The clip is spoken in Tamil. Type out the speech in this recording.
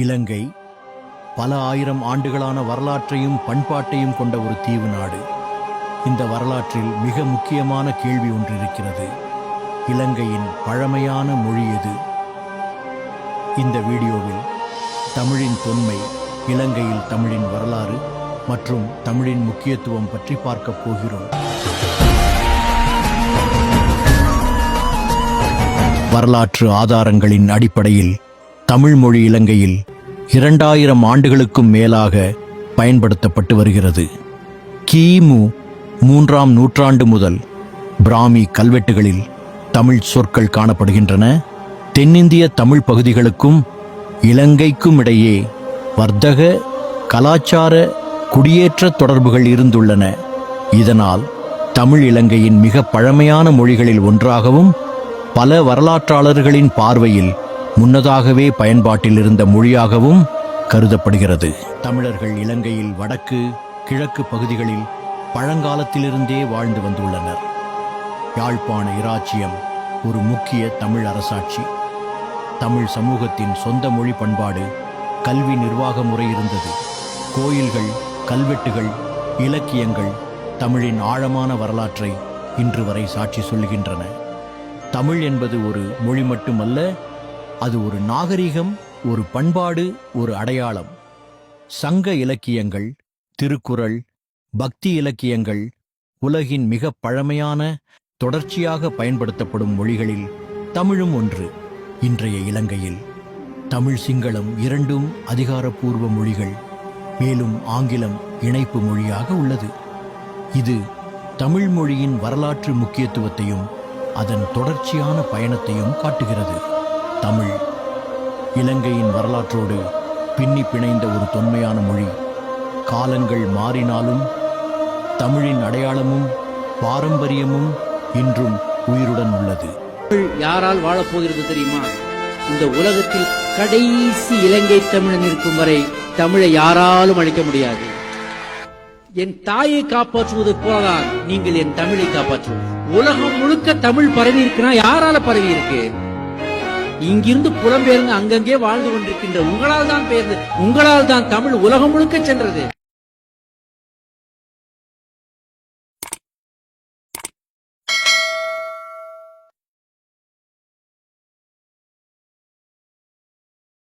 இலங்கை பல ஆயிரம் ஆண்டுகளான வரலாற்றையும் பண்பாட்டையும் கொண்ட ஒரு தீவு நாடு. இந்த வரலாற்றில் மிக முக்கியமான கேள்வி ஒன்று இருக்கிறது. இலங்கையின் பழமையான மொழி எது? இந்த வீடியோவில் தமிழின் தொன்மை, இலங்கையில் தமிழின் வரலாறு மற்றும் தமிழின் முக்கியத்துவம் பற்றி பார்க்கப் போகிறோம். வரலாற்று ஆதாரங்களின் அடிப்படையில் தமிழ் மொழி இலங்கையில் 2000 ஆண்டுகளுக்கும் மேலாக பயன்படுத்தப்பட்டு வருகிறது. கிமு 3ஆம் நூற்றாண்டு முதல் பிராமி கல்வெட்டுகளில் தமிழ் சொற்கள் காணப்படுகின்றன. தென்னிந்திய தமிழ் பகுதிகளுக்கும் இலங்கைக்கும் இடையே வர்த்தக, கலாச்சார, குடியேற்ற தொடர்புகள் இருந்துள்ளன. இதனால் தமிழ் இலங்கையின் மிக பழமையான மொழிகளில் ஒன்றாகவும் பல வரலாற்றாளர்களின் பார்வையில் முன்னதாகவே பயன்பாட்டில் இருந்த மொழியாகவும் கருதப்படுகிறது. தமிழர்கள் இலங்கையில் வடக்கு, கிழக்கு பகுதிகளில் பழங்காலத்திலிருந்தே வாழ்ந்து வந்துள்ளனர். யாழ்ப்பாண இராச்சியம் ஒரு முக்கிய தமிழ் அரசாட்சி. தமிழ் சமூகத்தின் சொந்த மொழி, பண்பாடு, கல்வி, நிர்வாக முறை இருந்தது. கோயில்கள், கல்வெட்டுகள், இலக்கியங்கள் தமிழின் ஆழமான வரலாற்றை இன்று வரை சாட்சி சொல்கின்றன. தமிழ் என்பது ஒரு மொழி மட்டுமல்ல, அது ஒரு நாகரிகம், ஒரு பண்பாடு, ஒரு அடையாளம். சங்க இலக்கியங்கள், திருக்குறள், பக்தி இலக்கியங்கள் உலகின் மிக பழமையான, தொடர்ச்சியாக பயன்படுத்தப்படும் மொழிகளில் தமிழும் ஒன்று. இன்றைய இலங்கையில் தமிழ், சிங்களம் இரண்டும் அதிகாரப்பூர்வ மொழிகள். மேலும் ஆங்கிலம் இணைப்பு மொழியாக உள்ளது. இது தமிழ் மொழியின் வரலாற்று முக்கியத்துவத்தையும் அதன் தொடர்ச்சியான பயணத்தையும் காட்டுகிறது. தமிழ் இலங்கையின் வரலாற்றோடு பின்னி பிணைந்த ஒரு தொன்மையான மொழி. காலங்கள் மாறினாலும் தமிழின் அடையாளமும் பாரம்பரியமும் இன்றும் உயிருடன் உள்ளது. யாரால் வாழப்போகிறது தெரியுமா? இந்த உலகத்தில் கடைசி இலங்கை தமிழன் இருக்கும் வரை தமிழை யாராலும் அழிக்க முடியாது. என் தாயை காப்பாற்றுவது போலதான் நீங்கள் என் தமிழை காப்பாற்றுவது. உலகம் முழுக்க தமிழ் பரவி இருக்குன்னா யாரால பரவி இருக்கு? இங்கிருந்து புலம்பெயர்ந்து அங்கங்கே வாழ்ந்து கொண்டிருக்கின்ற உங்களால் தான் தமிழ் உலகம் முழுக்க சென்றது.